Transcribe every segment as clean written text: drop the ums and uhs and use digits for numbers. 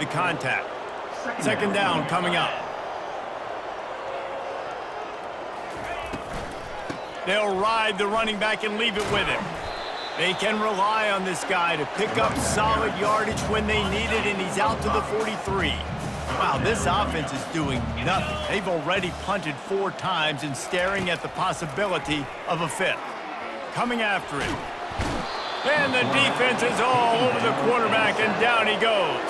the contact. Second down coming up. They'll ride the running back and leave it with him. They can rely on this guy to pick up solid yardage when they need it, and he's out to the 43. Wow, this offense is doing nothing. They've already punted 4 times and staring at the possibility of a 5th. Coming after him. And the defense is all over the quarterback, and down he goes.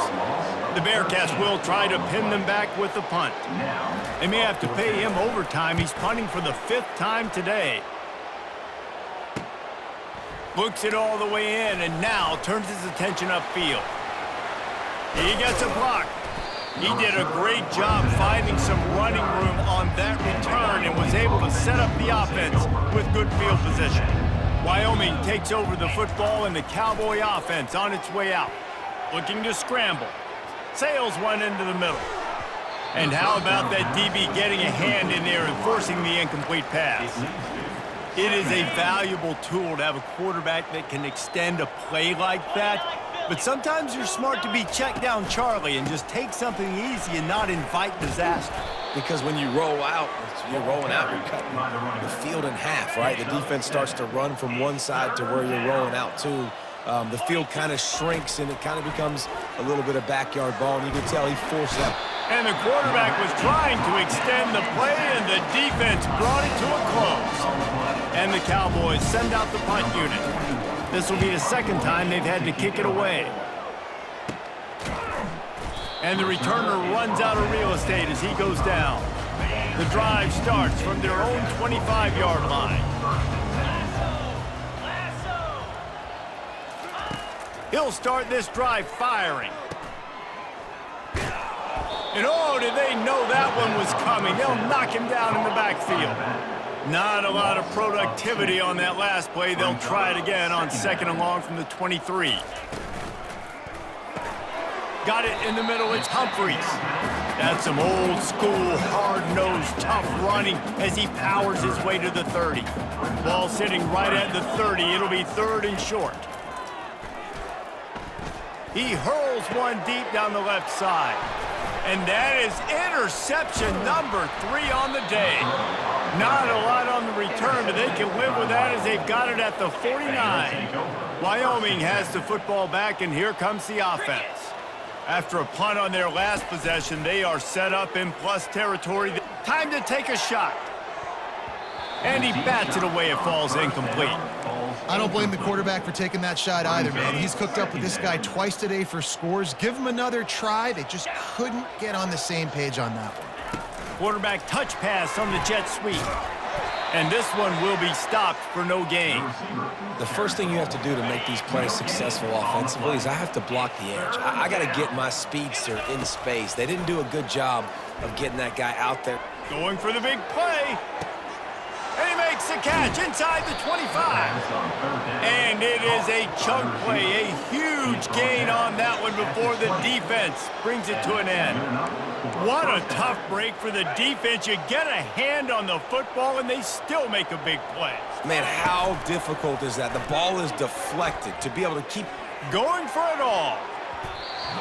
The Bearcats will try to pin them back with the punt. They may have to pay him overtime. He's punting for the 5th time today. Looks it all the way in, and now turns his attention upfield. He gets a block. He did a great job finding some running room on that return and was able to set up the offense with good field position. Wyoming takes over the football, and the Cowboy offense on its way out. Looking to scramble. Sails one into the middle. And how about that DB getting a hand in there and forcing the incomplete pass? It is a valuable tool to have a quarterback that can extend a play like that. But sometimes you're smart to be check down Charlie and just take something easy and not invite disaster. Because when you roll out, you're rolling out, you're cutting the field in half, right? The defense starts to run from one side to where you're rolling out to. The field kind of shrinks, and it kind of becomes a little bit of backyard ball, and you can tell he forced that. And the quarterback was trying to extend the play, and the defense brought it to a close. And the Cowboys send out the punt unit. This will be the 2nd time they've had to kick it away. And the returner runs out of real estate as he goes down. The drive starts from their own 25-yard line. He'll start this drive firing. And oh, did they know that one was coming? They'll knock him down in the backfield. Not a lot of productivity on that last play. They'll try it again on 2nd and long from the 23. Got it in the middle. It's Humphries. That's some old school, hard-nosed, tough running as he powers his way to the 30. Ball sitting right at the 30. It'll be 3rd and short. He hurls one deep down the left side. And that is interception number 3 on the day. Not a lot on the return, but they can live with that as they've got it at the 49. Wyoming has the football back, and here comes the offense. After a punt on their last possession, they are set up in plus territory. Time to take a shot. And he bats it away. It falls incomplete. I don't blame the quarterback for taking that shot either, man. He's cooked up with this guy twice today for scores. Give him another try. They just couldn't get on the same page on that one. Quarterback touch pass on the jet sweep. And this one will be stopped for no gain. The first thing you have to do to make these plays successful offensively is I have to block the edge. I got to get my speedster in space. They didn't do a good job of getting that guy out there. Going for the big play. And he makes the catch inside the 25. And it is a chunk play, a huge gain on that one before the defense brings it to an end. What a tough break for the defense. You get a hand on the football, and they still make a big play. Man, how difficult is that? The ball is deflected. To be able to keep going for it all.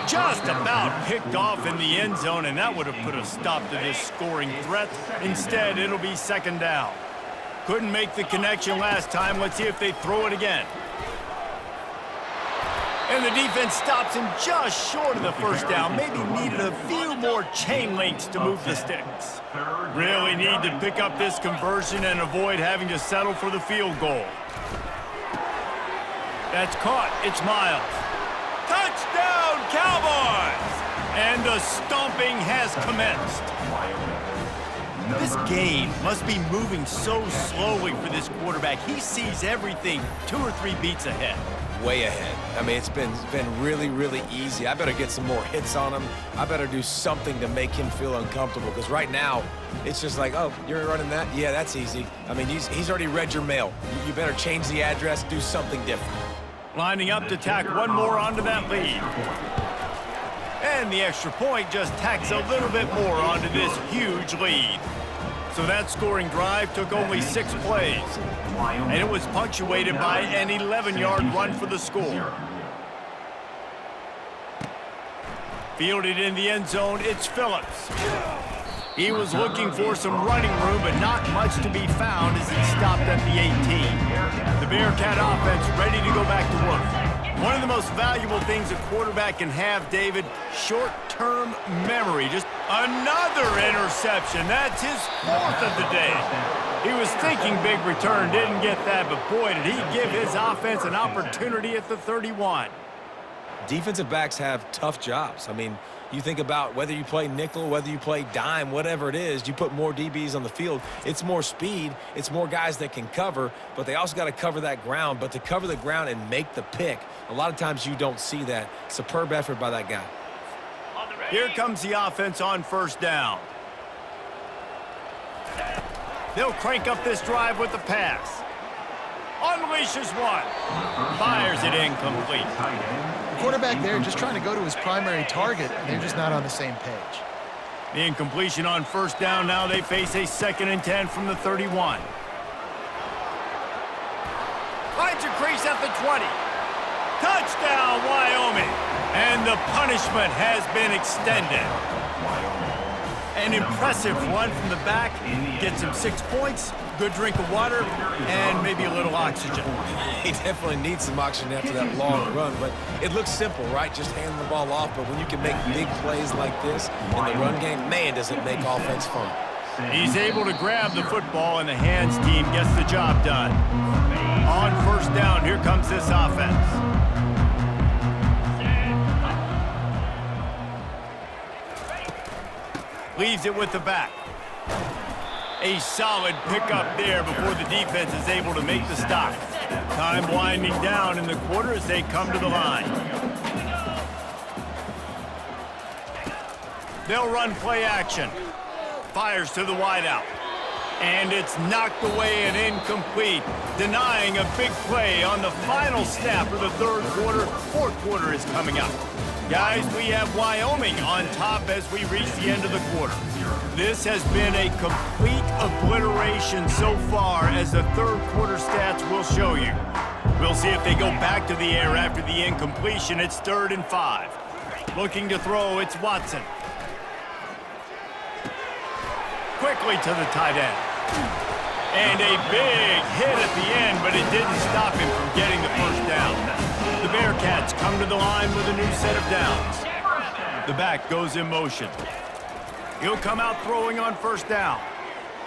Just about picked off in the end zone, and that would have put a stop to this scoring threat. Instead, it'll be 2nd down. Couldn't make the connection last time. Let's see if they throw it again. And the defense stops him just short of the 1st down. Maybe needed a few more chain links to move the sticks. Really need to pick up this conversion and avoid having to settle for the field goal. That's caught. It's Miles. Touchdown, Cowboys! And the stomping has commenced. This game must be moving so slowly for this quarterback. He sees everything 2 or 3 beats ahead. Way ahead. I mean, it's been really, really easy. I better get some more hits on him. I better do something to make him feel uncomfortable, because right now, it's just like, oh, you're running that? Yeah, that's easy. I mean, he's already read your mail. You better change the address, do something different. Lining up to tack one more onto that lead. And the extra point just tacks a little bit more onto this huge lead. So that scoring drive took only 6 plays, and it was punctuated by an 11-yard run for the score. Fielded in the end zone, it's Phillips. He was looking for some running room, but not much to be found as he stopped at the 18. The Bearcat offense ready to go back to work. One of the most valuable things a quarterback can have, David, short-term memory. Just another interception. That's his 4th of the day. He was thinking big return, didn't get that, but boy, did he give his offense an opportunity at the 31. Defensive backs have tough jobs. I mean, you think about whether you play nickel, whether you play dime, whatever it is, you put more DBs on the field. It's more speed. It's more guys that can cover, but they also got to cover that ground. But to cover the ground and make the pick, a lot of times you don't see that. Superb effort by that guy. Here comes the offense on first down. They'll crank up this drive with the pass. Unleashes one. Fires it incomplete. The quarterback there just trying to go to his primary target, and they're just not on the same page. The incompletion on first down. Now they face a 2nd and 10 from the 31. Finds a crease at the 20. Touchdown, Wyoming. And the punishment has been extended. An impressive run from the back. Gets him 6 points, good drink of water, and maybe a little oxygen. He definitely needs some oxygen after that long run, but it looks simple, right? Just hand the ball off, but when you can make big plays like this in the run game, man, does it make offense fun. He's able to grab the football, and the hands team gets the job done. On first down, here comes this offense. Leaves it with the back. A solid pickup there before the defense is able to make the stop. Time winding down in the quarter as they come to the line. They'll run play action. Fires to the wideout. And it's knocked away and incomplete, denying a big play on the final snap of the 3rd quarter. 4th quarter is coming up. Guys, we have Wyoming on top as we reach the end of the quarter. This has been a complete obliteration so far, as the 3rd quarter stats will show you. We'll see if they go back to the air after the incompletion. It's 3rd and 5. Looking to throw, it's Watson. Quickly to the tight end. And a big hit at the end, but it didn't stop him from getting the first down. The Bearcats come to the line with a new set of downs. The back goes in motion. He'll come out throwing on first down.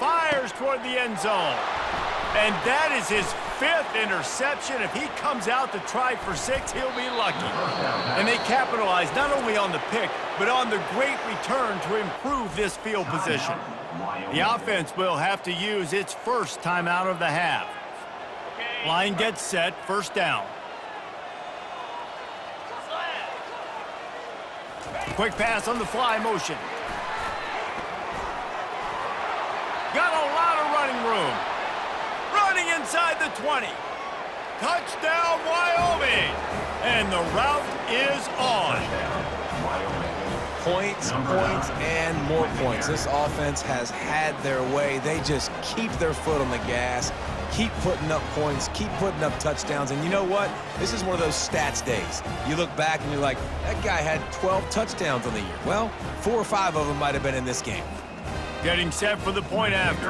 Fires toward the end zone. And that is his 5th interception. If he comes out to try for 6, he'll be lucky. And they capitalize not only on the pick, but on the great return to improve this field position. The offense will have to use its first timeout of the half. Line gets set, first down. Quick pass on the fly motion. Got a lot of running room. Running inside the 20. Touchdown, Wyoming. And the route is on. Points, points, and more points. This offense has had their way. They just keep their foot on the gas, keep putting up points, keep putting up touchdowns. And you know what? This is one of those stats days. You look back and you're like, that guy had 12 touchdowns on the year. Well, 4 or 5 of them might have been in this game. Getting set for the point after.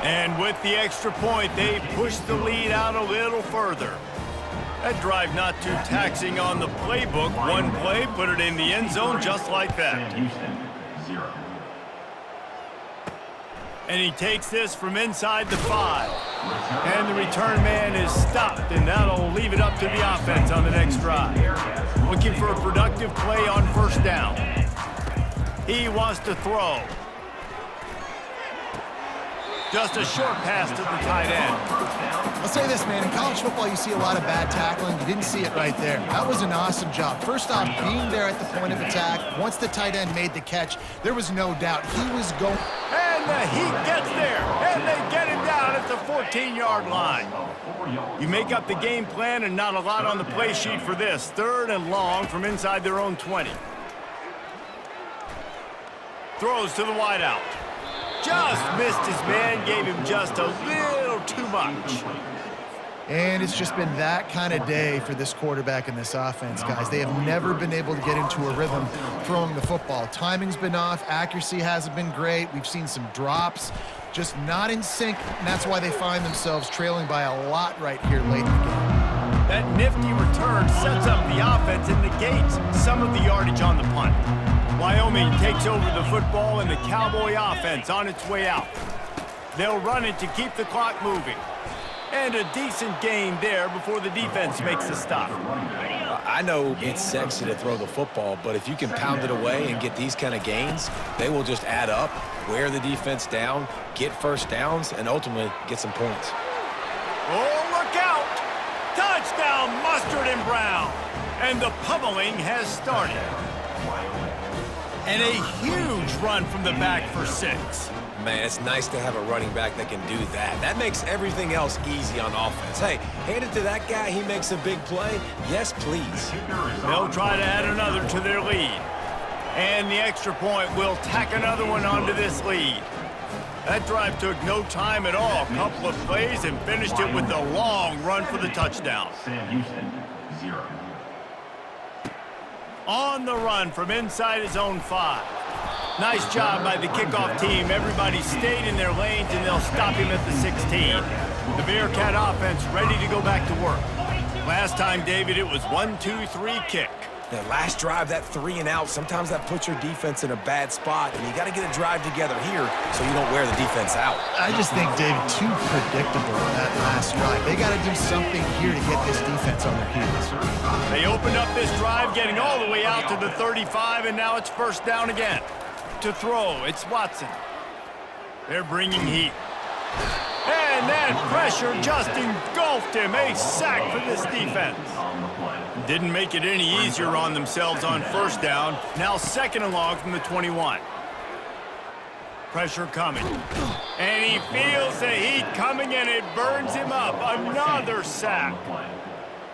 And with the extra point, they push the lead out a little further. That drive not too taxing on the playbook. One play, put it in the end zone just like that. And he takes this from inside the 5. And the return man is stopped, and that'll leave it up to the offense on the next drive. Looking for a productive play on first down. He wants to throw. Just a short pass to the tight end. I'll say this, man. In college football, you see a lot of bad tackling. You didn't see it right there. That was an awesome job. First off, being there at the point of attack. Once the tight end made the catch, there was no doubt he was going. And the Heat gets there, and they get him down at the 14-yard line. You make up the game plan, and not a lot on the play sheet for this. 3rd and long from inside their own 20. Throws to the wideout. Just missed his man, gave him just a little too much. And it's just been that kind of day for this quarterback and this offense, guys. They have never been able to get into a rhythm throwing the football. Timing's been off. Accuracy hasn't been great. We've seen some drops, just not in sync, and that's why they find themselves trailing by a lot right here late in the game. That nifty return sets up the offense and negates some of the yardage on the punt. Wyoming takes over the football and the Cowboy offense on its way out. They'll run it to keep the clock moving. And a decent gain there before the defense makes a stop. I know it's sexy to throw the football, but if you can pound it away and get these kind of gains, they will just add up, wear the defense down, get first downs, and ultimately get some points. Oh, look out! Touchdown, Mustard and Brown! And the pummeling has started. And a huge run from the back for 6. Man, it's nice to have a running back that can do that. That makes everything else easy on offense. Hey, hand it to that guy, he makes a big play. Yes, please. They'll try to add another to their lead. And the extra point will tack another one onto this lead. That drive took no time at all. A couple of plays and finished it with a long run for the touchdown. Sam Houston, 0. On the run from inside his own 5. Nice job by the kickoff team. Everybody stayed in their lanes, and they'll stop him at the 16. The Bearcat offense ready to go back to work. Last time, David, it was 1-2-3 kick. That last drive, that 3 and out, sometimes that puts your defense in a bad spot, and you got to get a drive together here so you don't wear the defense out. I just think, David, too predictable that last drive. They got to do something here to get this defense on their heels. They opened up this drive, getting all the way out to the 35, and now it's first down again. To throw, it's Watson. They're bringing heat. And that pressure just engulfed him. A sack for this defense. Didn't make it any easier on themselves on first down. Now second and long from the 21. Pressure coming. And he feels the heat coming, and it burns him up. Another sack.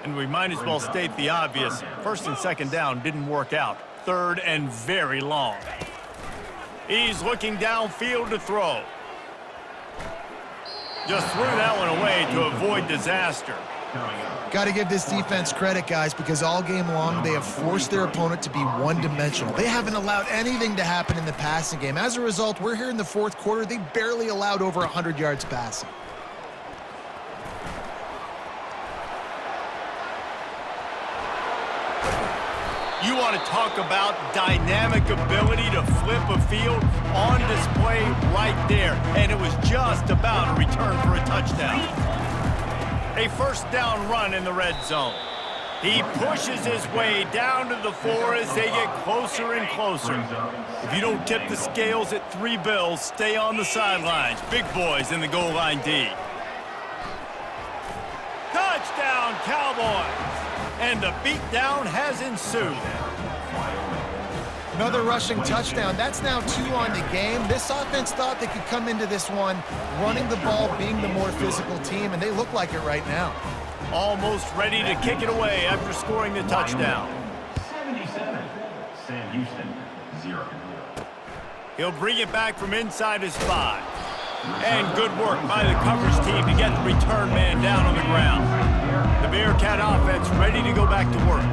And we might as well state the obvious. First and second down didn't work out. Third and very long. He's looking downfield to throw. Just threw that one away to avoid disaster. Got to give this defense credit, guys, because all game long they have forced their opponent to be one-dimensional. They haven't allowed anything to happen in the passing game. As a result, we're here in the fourth quarter. They barely allowed over 100 yards passing. You want to talk about dynamic ability to flip a field? On display right there. And it was just about a return for a touchdown. A first down run in the red zone. He pushes his way down to the 4 as they get closer and closer. If you don't tip the scales at 3 bills, stay on the sidelines. Big boys in the goal line D. Touchdown, Cowboys! And the beatdown has ensued. Another rushing touchdown. That's now 2 on the game. This offense thought they could come into this one running the ball, being the more physical team, and they look like it right now. Almost ready to kick it away after scoring the touchdown. 77, Sam Houston, 0. He'll bring it back from inside his 5. And good work by the coverage team to get the return man down on the ground. The Bearcat offense ready to go back to work.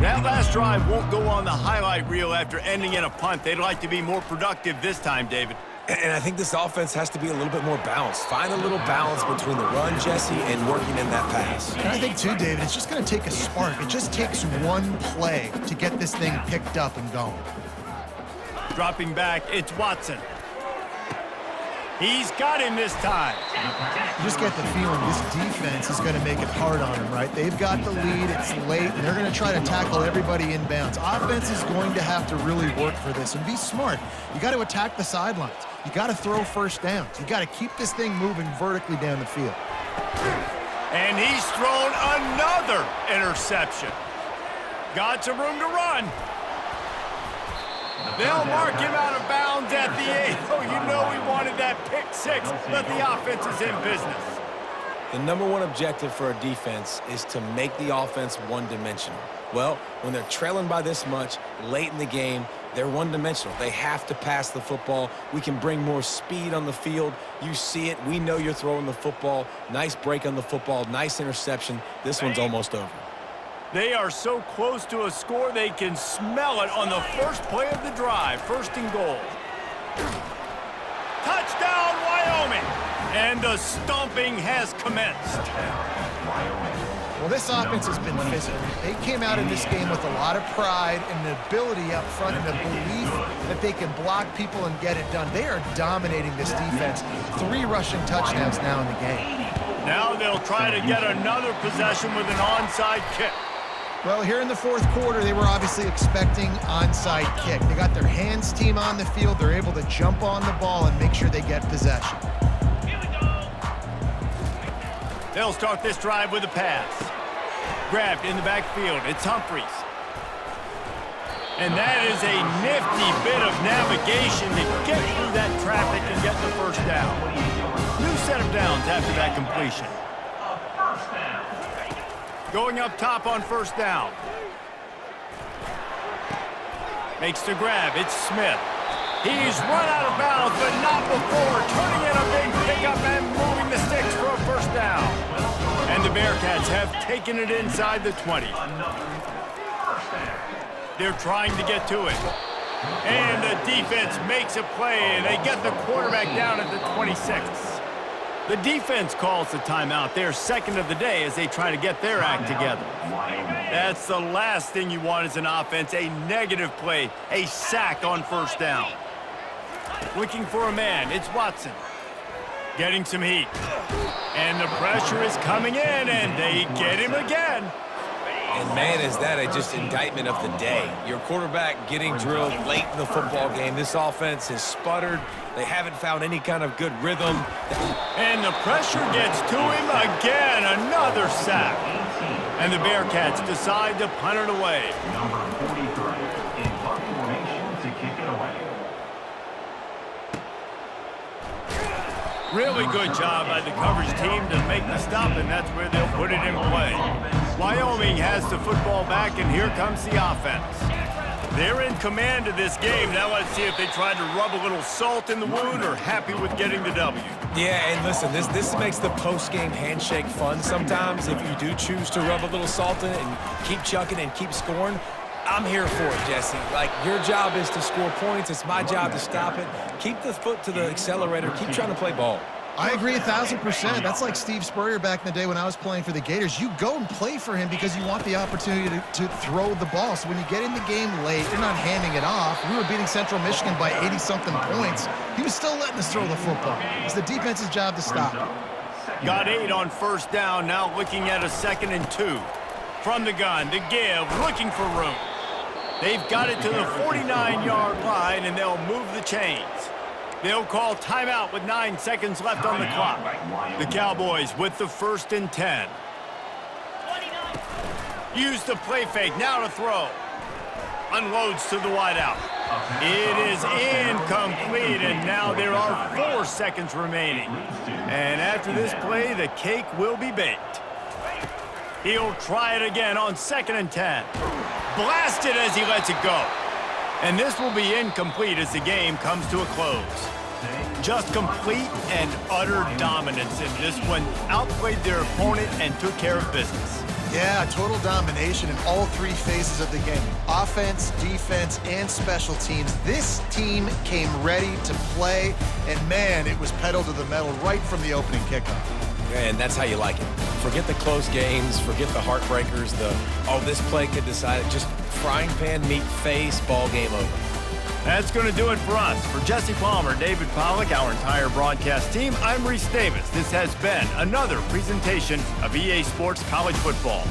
That last drive won't go on the highlight reel after ending in a punt. They'd like to be more productive this time, David. And I think this offense has to be a little bit more balanced. Find a little balance between the run, Jesse, and working in that pass. And I think, too, David, it's just going to take a spark. It just takes one play to get this thing picked up and going. Dropping back, it's Watson. He's got him this time. You just get the feeling this defense is going to make it hard on him, right? They've got the lead, it's late, and they're going to try to tackle everybody inbounds. Offense is going to have to really work for this and be smart. You got to attack the sidelines. You got to throw first downs. You got to keep this thing moving vertically down the field. And he's thrown another interception. Got some room to run. They'll mark him out of bounds at the 8. Oh, you know he wanted that pick 6, but the offense is in business. The number one objective for a defense is to make the offense one-dimensional. Well, when they're trailing by this much late in the game, They're one-dimensional. They have to pass the football. We can bring more speed on the field. You see it. We know you're throwing the football. Nice break on the football. Nice interception. This one's almost over. They are so close to a score they can smell it on the first play of the drive. First and goal. Touchdown, Wyoming! And the stomping has commenced. Well, this offense has been physical. They came out in this game with a lot of pride and the ability up front and the belief that they can block people and get it done. They are dominating this defense. 3 rushing touchdowns now in the game. Now they'll try to get another possession with an onside kick. Well, here in the fourth quarter, they were obviously expecting onside kick. They got their hands team on the field. They're able to jump on the ball and make sure they get possession. They'll start this drive with a pass. Grabbed in the backfield. It's Humphries. And that is a nifty bit of navigation to get through that traffic and get the first down. New set of downs after that completion. Going up top on first down. Makes the grab. It's Smith. He's run out of bounds, but not before turning in a big pickup and moving the sticks for a first down. And the Bearcats have taken it inside the 20. They're trying to get to it. And the defense makes a play, and they get the quarterback down at the 26. The defense calls the timeout. They're second of the day as they try to get their act together. That's the last thing you want as an offense, a negative play, a sack on first down. Looking for a man, it's Watson. Getting some heat. And the pressure is coming in, and they get him again. And man, is that just indictment of the day. Your quarterback getting drilled late in the football game. This offense has sputtered. They haven't found any kind of good rhythm. And the pressure gets to him again. Another sack. And the Bearcats decide to punt it away. Number 43 in punt formation to kick it away. Really good job by the coverage team to make the stop, and that's where they'll put it in play. Wyoming has the football back, and here comes the offense. They're in command of this game. Now let's see if they try to rub a little salt in the wound or happy with getting the W. Yeah, and listen, this makes the post-game handshake fun sometimes. If you do choose to rub a little salt in it and keep chucking and keep scoring, I'm here for it, Jesse. Like, your job is to score points. It's my job to stop it. Keep the foot to the accelerator. Keep trying to play ball. I agree 1,000%. That's like Steve Spurrier back in the day when I was playing for the Gators. You go and play for him because you want the opportunity to throw the ball. So when you get in the game late, you're not handing it off. We were beating Central Michigan by 80-something points. He was still letting us throw the football. It's the defense's job to stop it. Got 8 on first down, now looking at a 2nd and 2. From the gun, to give, looking for room. They've got it to the 49-yard line, and they'll move the chains. They'll call timeout with 9 seconds left on the clock. The Cowboys with the 1st and 10. Use the play fake, now to throw. Unloads to the wideout. It is incomplete, and now there are 4 seconds remaining. And after this play, the cake will be baked. He'll try it again on 2nd and 10. Blasted as he lets it go. And this will be incomplete as the game comes to a close. Just complete and utter dominance in this one. Outplayed their opponent and took care of business. Yeah, total domination in all 3 phases of the game. Offense, defense, and special teams. This team came ready to play, and man, it was pedal to the metal right from the opening kickoff. And that's how you like it. Forget the close games, forget the heartbreakers, this play could decide it. Just frying pan, meat face, ball game over. That's going to do it for us. For Jesse Palmer, David Pollack, our entire broadcast team, I'm Reese Davis. This has been another presentation of EA Sports College Football.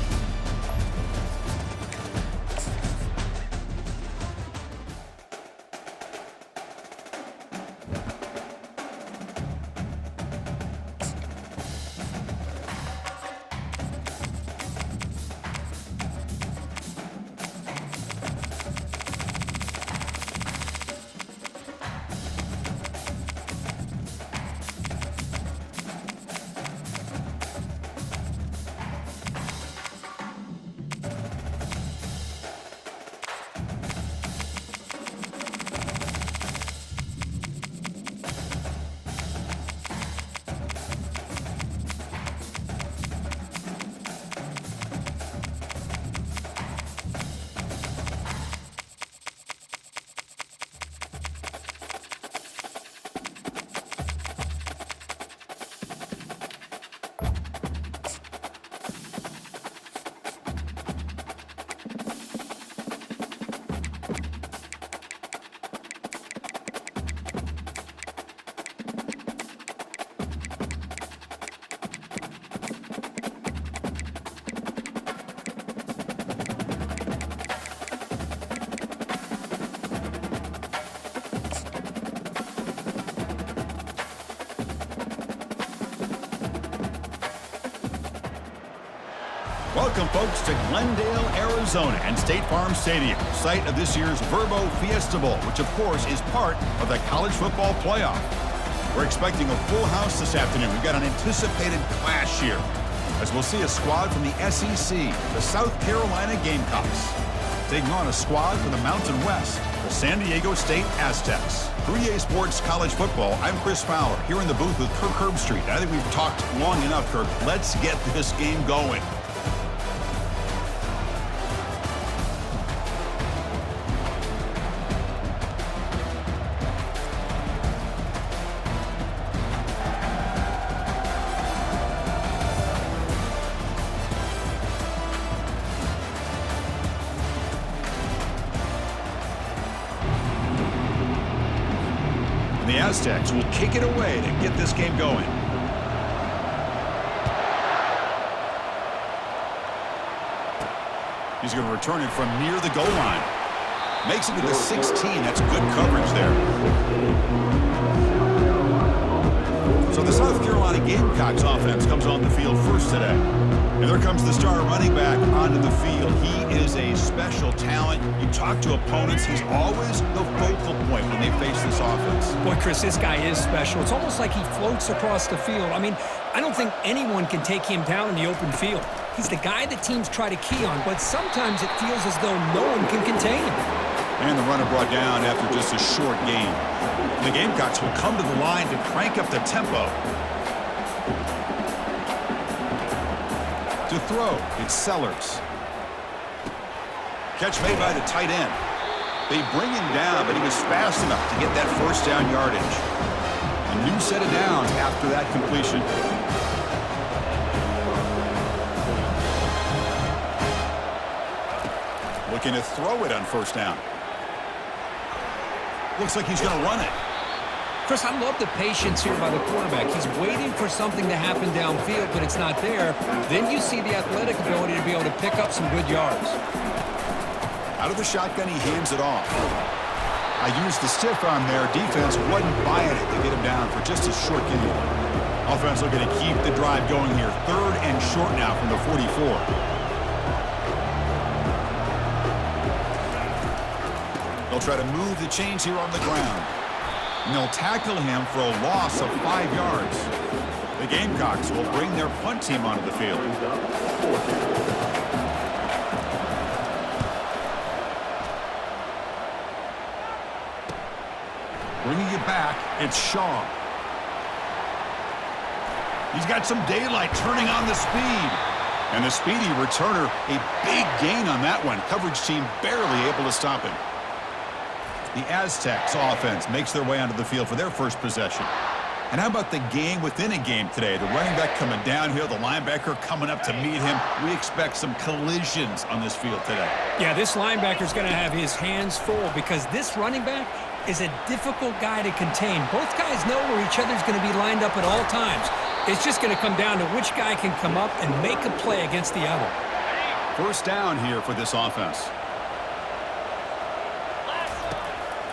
Welcome, folks, to Glendale, Arizona and State Farm Stadium, site of this year's Verbo Fiesta Bowl, which, of course, is part of the college football playoff. We're expecting a full house this afternoon. We've got an anticipated clash here, as we'll see a squad from the SEC, the South Carolina Gamecocks, taking on a squad from the Mountain West, the San Diego State Aztecs. 3A Sports College Football, I'm Chris Fowler, here in the booth with Kirk Herbstreit. I think we've talked long enough, Kirk. Let's get this game going. The Aztecs will kick it away to get this game going. He's going to return it from near the goal line. Makes it to the 16. That's good coverage there. So the South Carolina Gamecocks offense comes on the field first today. And there comes the star running back onto the field. He is a special talent. You talk to opponents, he's always the focal point when they face this offense. Boy, Chris, this guy is special. It's almost like he floats across the field. I mean, I don't think anyone can take him down in the open field. He's the guy that teams try to key on, but sometimes it feels as though no one can contain him. And the runner brought down after just a short gain. The Gamecocks will come to the line to crank up the tempo. To throw, it's Sellers. Catch made by the tight end. They bring him down, but he was fast enough to get that first down yardage. A new set of downs after that completion. Looking to throw it on first down. Looks like he's going to run it. Chris, I love the patience here by the quarterback. He's waiting for something to happen downfield, but it's not there. Then you see the athletic ability to be able to pick up some good yards. Out of the shotgun, he hands it off. I used the stiff arm there. Defense wasn't buying it to get him down for just a short gain. Offense looking to keep the drive going here. 3rd and short now from the 44. They'll try to move the chains here on the ground. And they'll tackle him for a loss of 5 yards. The Gamecocks will bring their punt team onto the field. Bringing it back, it's Shaw. He's got some daylight turning on the speed. And the speedy returner, a big gain on that one. Coverage team barely able to stop him. The Aztecs offense makes their way onto the field for their first possession. And how about the game within a game today? The running back coming down here, the linebacker coming up to meet him. We expect some collisions on this field today. Yeah, this linebacker's going to have his hands full because this running back is a difficult guy to contain. Both guys know where each other's going to be lined up at all times. It's just going to come down to which guy can come up and make a play against the other. First down here for this offense.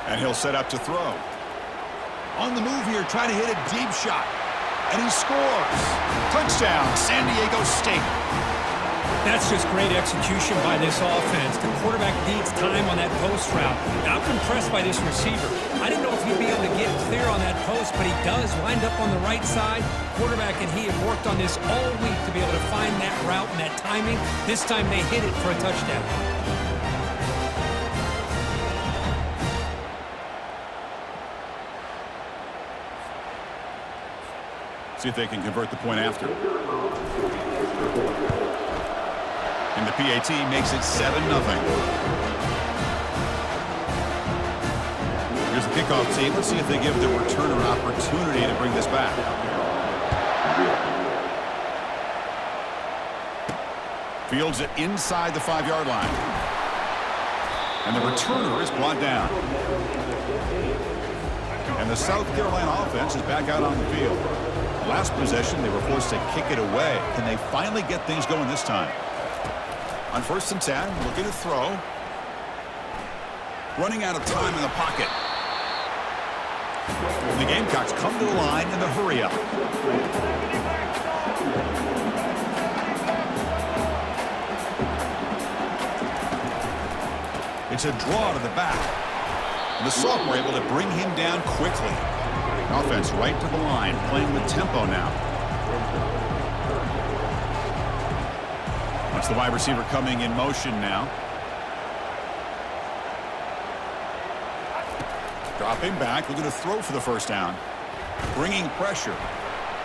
And he'll set up to throw. On the move here, trying to hit a deep shot. And he scores. Touchdown, San Diego State. That's just great execution by this offense. The quarterback needs time on that post route. And I'm impressed by this receiver. I didn't know if he'd be able to get clear on that post, but he does. Lined up on the right side. Quarterback and he have worked on this all week to be able to find that route and that timing. This time they hit it for a touchdown. See if they can convert the point after. And the PAT makes it 7-0. Here's the kickoff team. Let's see if they give the returner opportunity to bring this back. Fields it inside the 5-yard line. And the returner is brought down. And the South Carolina offense is back out on the field. Last possession, they were forced to kick it away. Can they finally get things going this time? On 1st and 10, looking to throw. Running out of time in the pocket. And the Gamecocks come to the line in the hurry-up. It's a draw to the back. And the sophomore able to bring him down quickly. Offense right to the line, playing with tempo now. That's the wide receiver coming in motion now. Dropping back, looking to throw for the first down. Bringing pressure.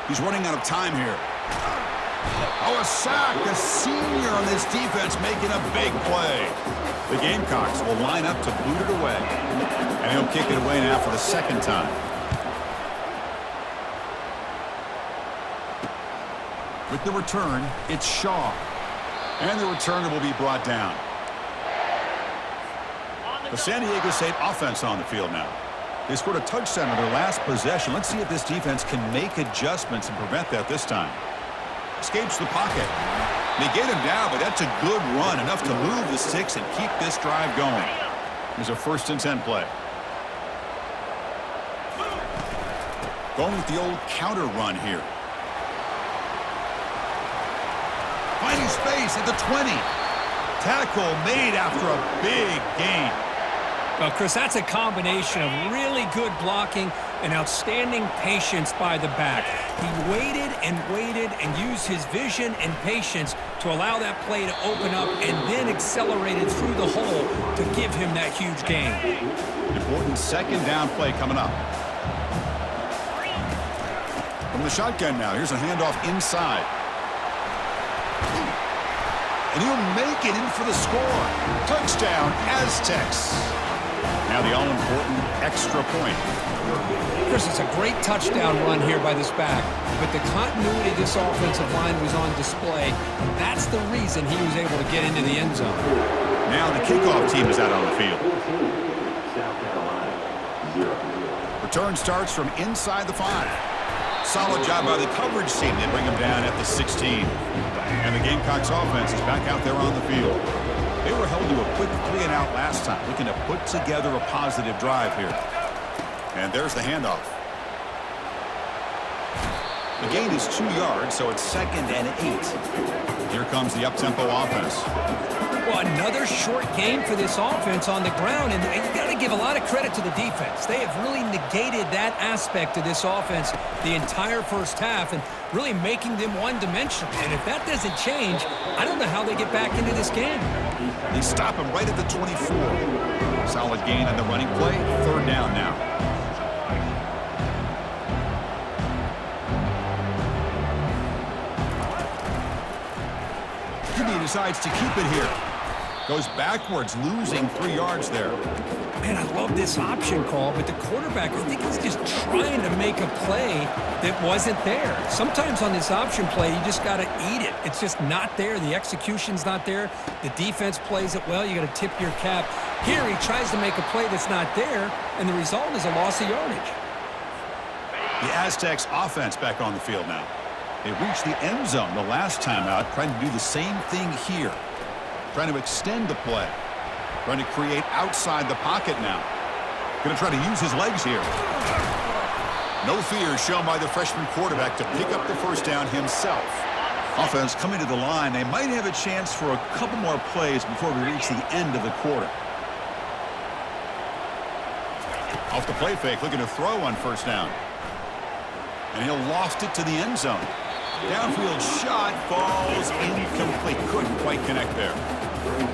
He's running out of time here. Oh, a sack. A senior on this defense making a big play. The Gamecocks will line up to boot it away. And he'll kick it away now for the second time. With the return, it's Shaw. And the returner will be brought down. The San Diego State offense on the field now. They scored a touchdown on their last possession. Let's see if this defense can make adjustments and prevent that this time. Escapes the pocket. They get him down, but that's a good run, enough to move the sticks and keep this drive going. There's a 1st and 10 play. Going with the old counter run here. Finding space at the 20. Tackle made after a big gain. Well, Chris, that's a combination of really good blocking and outstanding patience by the back. He waited and used his vision and patience to allow that play to open up and then accelerated through the hole to give him that huge gain. Important 2nd down play coming up. From the shotgun now, here's a handoff inside. And he'll make it in for the score. Touchdown, Aztecs. Now the all-important extra point. Chris, it's a great touchdown run here by this back, but the continuity of this offensive line was on display, and that's the reason he was able to get into the end zone. Now the kickoff team is out on the field. Return starts from inside the 5. Solid job by the coverage team. They bring him down at the 16. And the Gamecocks offense is back out there on the field. They were held to a quick 3-and-out last time, looking to put together a positive drive here. And there's the handoff. The gain is 2 yards, so it's 2nd and 8. Here comes the up-tempo offense. Well, another short game for this offense on the ground, and you got to give a lot of credit to the defense. They have really negated that aspect of this offense the entire first half and really making them one-dimensional. And if that doesn't change, I don't know how they get back into this game. They stop him right at the 24. Solid gain on the running play. 3rd down now. He decides to keep it here. Goes backwards, losing 3 yards there. Man, I love this option call, but the quarterback, I think he's just trying to make a play that wasn't there. Sometimes on this option play, you just got to eat it. It's just not there. The execution's not there. The defense plays it well. You got to tip your cap. Here, he tries to make a play that's not there, and the result is a loss of yardage. The Aztecs offense back on the field now. They reached the end zone the last time out, trying to do the same thing here. Trying to extend the play. Trying to create outside the pocket now. Going to try to use his legs here. No fear shown by the freshman quarterback to pick up the first down himself. Offense coming to the line. They might have a chance for a couple more plays before we reach the end of the quarter. Off the play fake, looking to throw on first down. And he'll loft it to the end zone. Downfield shot falls incomplete. Couldn't quite connect there.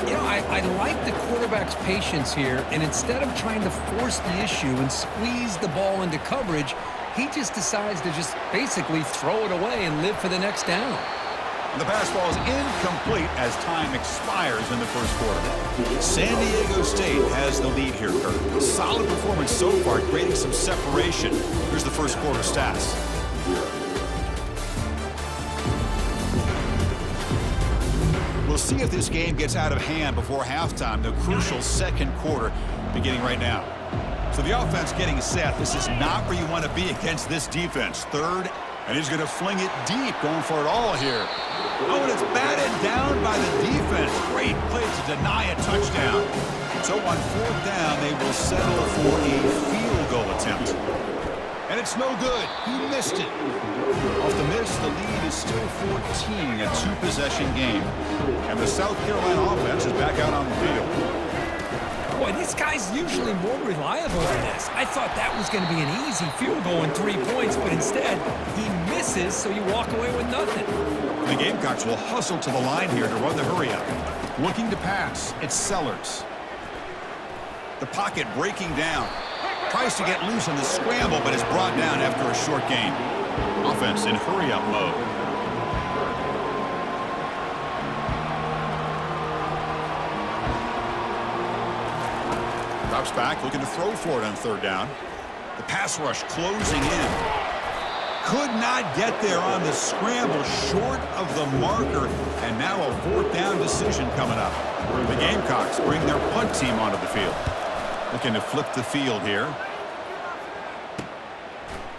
You know, I like the quarterback's patience here, and instead of trying to force the issue and squeeze the ball into coverage, he just decides to just basically throw it away and live for the next down. And the pass falls incomplete as time expires in the first quarter. San Diego State has the lead here, Kurt. Solid performance so far, creating some separation. Here's the first quarter stats. We'll see if this game gets out of hand before halftime, the crucial second quarter beginning right now. So the offense getting set. This is not where you want to be against this defense. 3rd, and he's going to fling it deep, going for it all here. Oh, and it's batted down by the defense. Great play to deny a touchdown. So on 4th down, they will settle for a field goal attempt. And it's no good. He missed it. Off the miss, the lead is still 14, a 2-possession game. And the South Carolina offense is back out on the field. Boy, this guy's usually more reliable than this. I thought that was going to be an easy field goal and 3 points, but instead, he misses, so you walk away with nothing. The Gamecocks will hustle to the line here to run the hurry-up. Looking to pass, it's Sellers. The pocket breaking down. Tries to get loose on the scramble, but is brought down after a short gain. Offense in hurry-up mode. Drops back, looking to throw for it on third down. The pass rush closing in. Could not get there on the scramble, short of the marker, and now a fourth down decision coming up. The Gamecocks bring their punt team onto the field. Looking to flip the field here.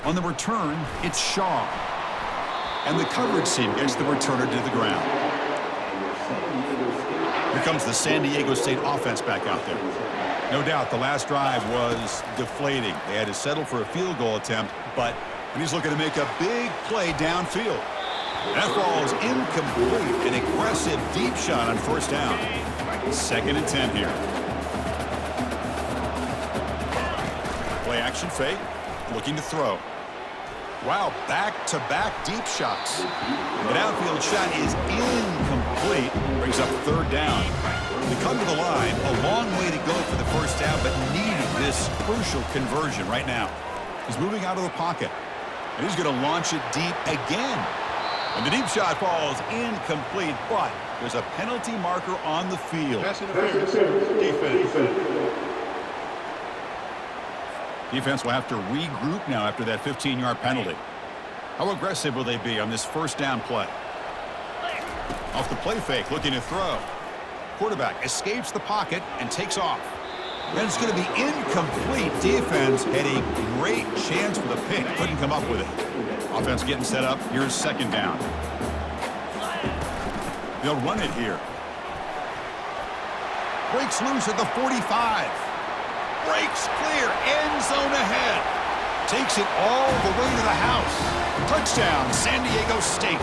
On the return, it's Shaw. And the coverage team gets the returner to the ground. Here comes the San Diego State offense back out there. No doubt the last drive was deflating. They had to settle for a field goal attempt, but he's looking to make a big play downfield. That ball is incomplete. An aggressive deep shot on first down. 2nd and 10 here. Play action fake. Looking to throw. Wow, back-to-back deep shots. The downfield shot is incomplete. Brings up third down. They come to the line, a long way to go for the first down, but needing this crucial conversion right now. He's moving out of the pocket, and he's going to launch it deep again. And the deep shot falls incomplete, but there's a penalty marker on the field. Defense will have to regroup now after that 15-yard penalty. How aggressive will they be on this first down play? Off the play fake, looking to throw. Quarterback escapes the pocket and takes off. And it's going to be incomplete. Defense had a great chance for the pick. Couldn't come up with it. Offense getting set up. Here's second down. They'll run it here. Breaks loose at the 45. Breaks clear. End zone ahead. Takes it all the way to the house. Touchdown, San Diego State.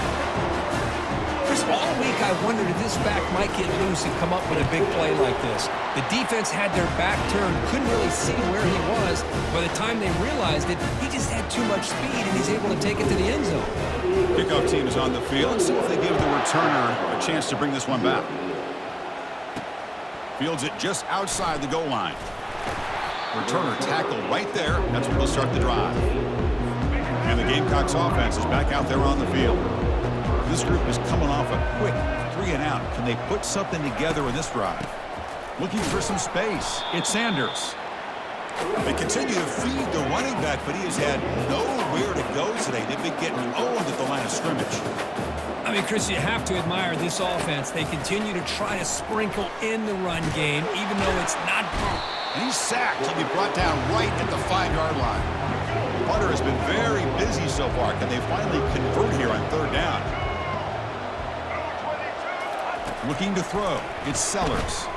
Chris, all week I wondered if this back might get loose and come up with a big play like this. The defense had their back turned, couldn't really see where he was. By the time they realized it, he just had too much speed, and he's able to take it to the end zone. Kickoff team is on the field. Let's see if they give the returner a chance to bring this one back. Fields it just outside the goal line. Returner tackle right there. That's where they'll start the drive. And the Gamecocks offense is back out there on the field. This group is coming off a quick 3 and out. Can they put something together in this drive? Looking for some space. It's Sanders. They continue to feed the running back, but he has had nowhere to go today. They've been getting owned at the line of scrimmage. I mean, Chris, you have to admire this offense. They continue to try to sprinkle in the run game, even though it's not. And he's sacked. He'll be brought down right at the 5-yard line. Butter has been very busy so far. Can they finally convert here on third down? Looking to throw. It's Sellers.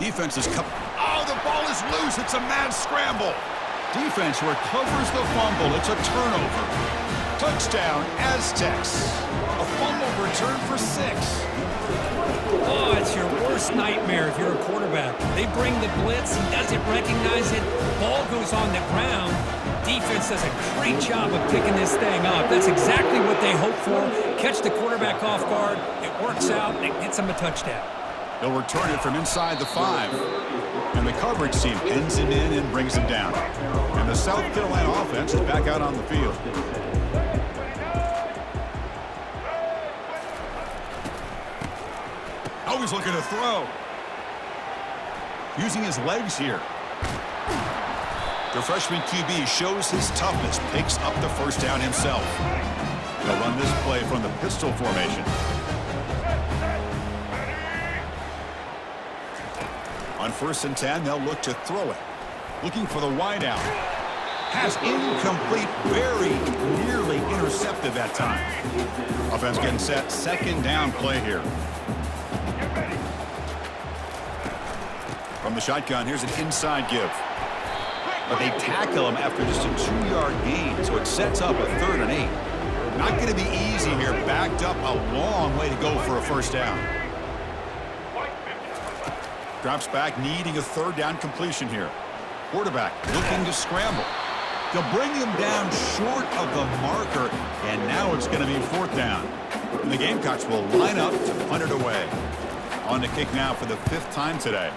Defense is oh, the ball is loose. It's a mad scramble. Defense recovers the fumble. It's a turnover. Touchdown, Aztecs. A fumble return for 6. Oh, it's your worst nightmare if you're a quarterback. They bring the blitz. He doesn't recognize it. Ball goes on the ground. Defense does a great job of picking this thing up. That's exactly what they hope for. Catch the quarterback off guard. It works out. It gets them a touchdown. They'll return it from inside the 5. And the coverage team pins him in and brings him down. And the South Carolina offense is back out on the field. Always looking to throw. Using his legs here. The freshman QB shows his toughness, picks up the first down himself. They'll run this play from the pistol formation. On 1st and 10, they'll look to throw it. Looking for the wide out. Pass incomplete, very nearly intercepted that time. Offense getting set, 2nd down play here. From the shotgun, here's an inside give. But they tackle him after just a 2-yard gain, so it sets up a 3rd and 8. Not going to be easy here, backed up a long way to go for a first down. Drops back, needing a third down completion here. Quarterback looking to scramble. They'll bring him down short of the marker, and now it's going to be fourth down. And the Gamecocks will line up to punt it away. On the kick now for the 5th time today.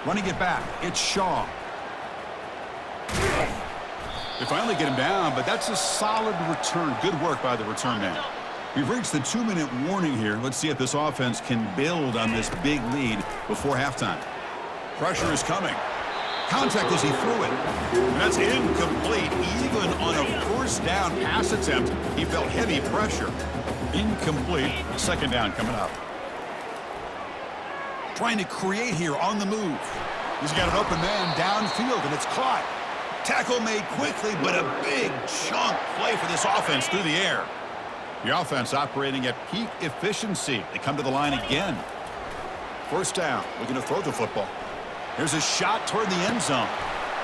Running it back, it's Shaw. They finally get him down, but that's a solid return. Good work by the return man. We've reached the 2-minute warning here. Let's see if this offense can build on this big lead before halftime. Pressure is coming. Contact as he threw it. And that's incomplete. Even on a first down pass attempt, he felt heavy pressure. Incomplete. Second down coming up. Trying to create here on the move. He's got an open man downfield, and it's caught. Tackle made quickly, but a big chunk play for this offense through the air. The offense operating at peak efficiency. They come to the line again. First down, looking to throw the football. Here's a shot toward the end zone.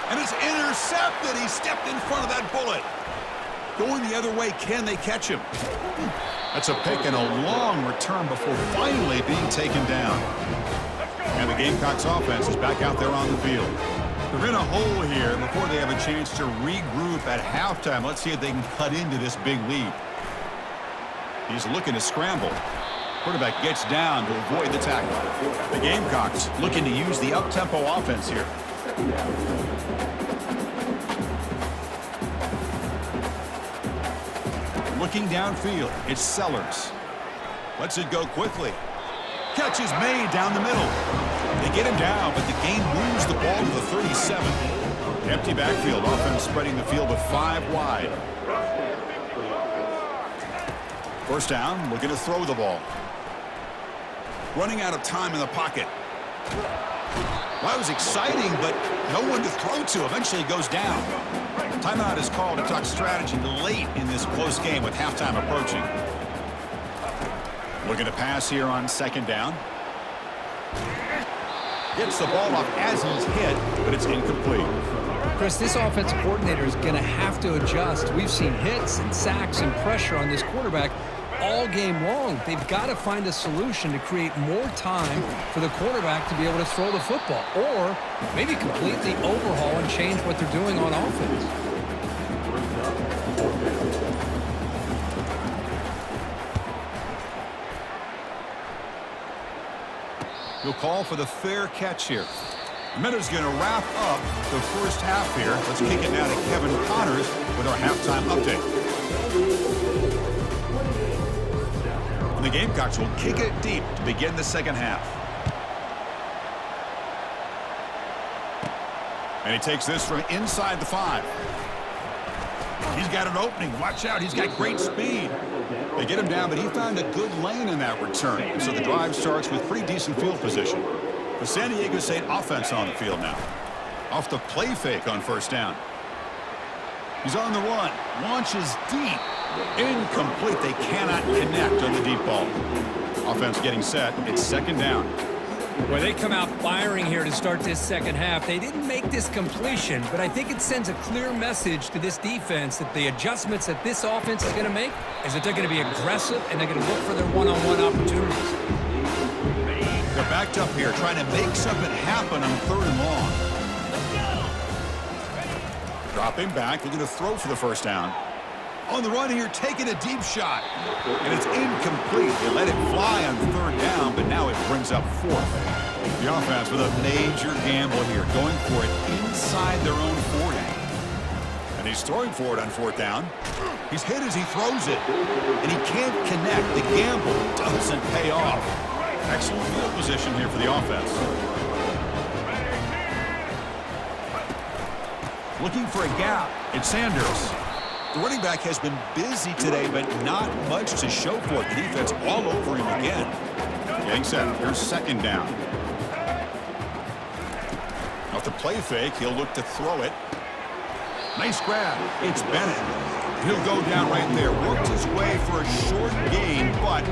And it's intercepted. He stepped in front of that bullet. Going the other way, can they catch him? That's a pick and a long return before finally being taken down. And the Gamecocks offense is back out there on the field. They're in a hole here before they have a chance to regroup at halftime. Let's see if they can cut into this big lead. He's looking to scramble. Quarterback gets down to avoid the tackle. The Gamecocks looking to use the up-tempo offense here. Looking downfield, it's Sellers. Lets it go quickly. Catch is made down the middle. They get him down, but the game moves the ball to the 37. Empty backfield, offense spreading the field with 5 wide. First down, looking to throw the ball. Running out of time in the pocket. Well, that was exciting, but no one to throw to. Eventually goes down. Timeout is called to talk strategy late in this close game with halftime approaching. Looking to pass here on second down. Gets the ball off as he's hit, but it's incomplete. Chris, this offensive coordinator is going to have to adjust. We've seen hits and sacks and pressure on this quarterback all game long. They've got to find a solution to create more time for the quarterback to be able to throw the football, or maybe completely overhaul and change what they're doing on offense. He'll call for the fair catch here. Minuta's going to wrap up the first half here. Let's kick it now to Kevin Connors with our halftime update. And the Gamecocks will kick it deep to begin the second half. And he takes this from inside the 5. He's got an opening. Watch out. He's got great speed. They get him down, but he found a good lane in that return. And so the drive starts with pretty decent field position. The San Diego State offense on the field now. Off the play fake on first down. He's on the run. Launches deep. Incomplete. They cannot connect on the deep ball. Offense getting set. It's second down. Well, they come out firing here to start this second half. They didn't make this completion, but I think it sends a clear message to this defense that the adjustments that this offense is going to make is that they're going to be aggressive and they're going to look for their one-on-one opportunities. They're backed up here trying to make something happen on third and long. Dropping back, looking to throw for the first down. On the run here, taking a deep shot. And it's incomplete. They let it fly on third down, but now it brings up fourth. The offense with a major gamble here, going for it inside their own 40. And he's throwing for it on fourth down. He's hit as he throws it. And he can't connect. The gamble doesn't pay off. Excellent field position here for the offense. Looking for a gap. It's Sanders. The running back has been busy today, but not much to show for it. The defense all over him again. Getting set. Here's second down. Off the play fake, he'll look to throw it. Nice grab. It's Bennett. He'll go down right there. Worked his way for a short gain, but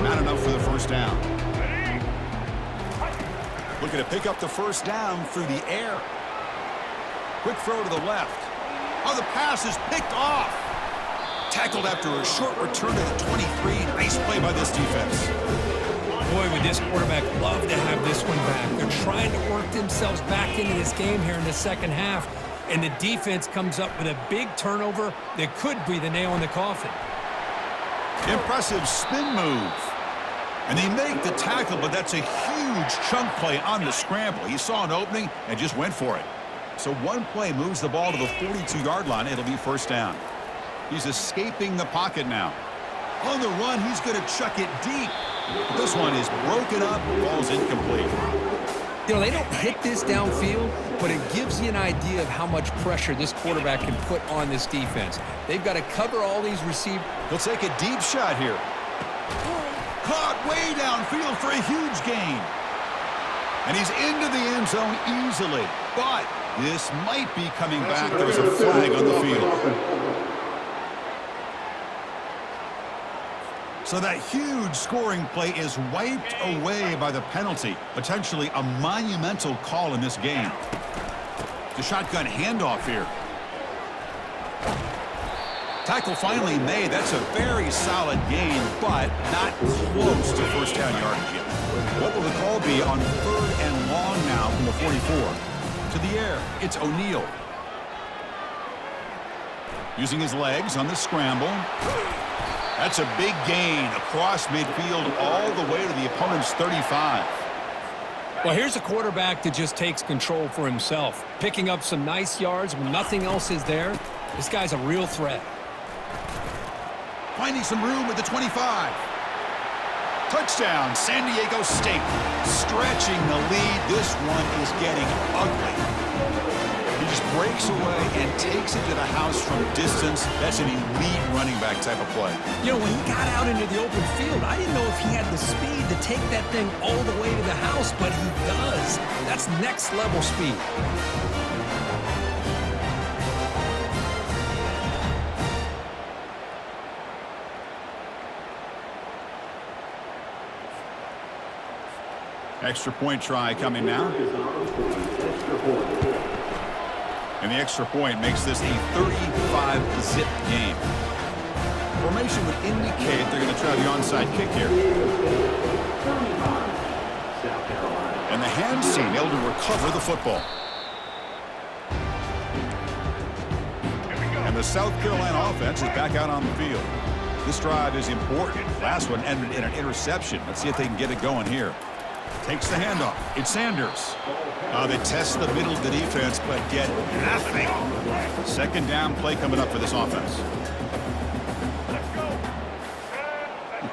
not enough for the first down. Looking to pick up the first down through the air. Quick throw to the left. Oh, the pass is picked off. Tackled after a short return to the 23. Nice play by this defense. Boy, would this quarterback love to have this one back. They're trying to work themselves back into this game here in the second half, and the defense comes up with a big turnover that could be the nail in the coffin. Impressive spin move. And they make the tackle, but that's a huge chunk play on the scramble. He saw an opening and just went for it. So one play moves the ball to the 42-yard line. It'll be first down. He's escaping the pocket now. On the run, he's going to chuck it deep. But this one is broken up, falls incomplete. You know, they don't hit this downfield, but it gives you an idea of how much pressure this quarterback can put on this defense. They've got to cover all these receivers. He'll take a deep shot here. Caught way downfield for a huge gain. And he's into the end zone easily. But this might be coming back. There's a flag on the field. So that huge scoring play is wiped away by the penalty. Potentially a monumental call in this game. The shotgun handoff here. Tackle finally made. That's a very solid gain, but not close to first down yardage yet. What will the call be on 3rd and long now from the 44? To the air, it's O'Neal. Using his legs on the scramble. That's a big gain across midfield all the way to the opponent's 35. Well, here's a quarterback that just takes control for himself, picking up some nice yards when nothing else is there. This guy's a real threat. Finding some room with the 25. Touchdown, San Diego State. Stretching the lead. This one is getting ugly. He just breaks away and takes it to the house from distance. That's an elite running back type of play. You know, when he got out into the open field, I didn't know if he had the speed to take that thing all the way to the house, but he does. That's next level speed. Extra point try coming now. And the extra point makes this a 35-zip game. Formation would indicate they're going to try the onside kick here. And the hand seam able to recover the football. And the South Carolina offense is back out on the field. This drive is important. Last one ended in an interception. Let's see if they can get it going here. Takes the handoff. It's Sanders. They test the middle of the defense, but get nothing. Second down play coming up for this offense.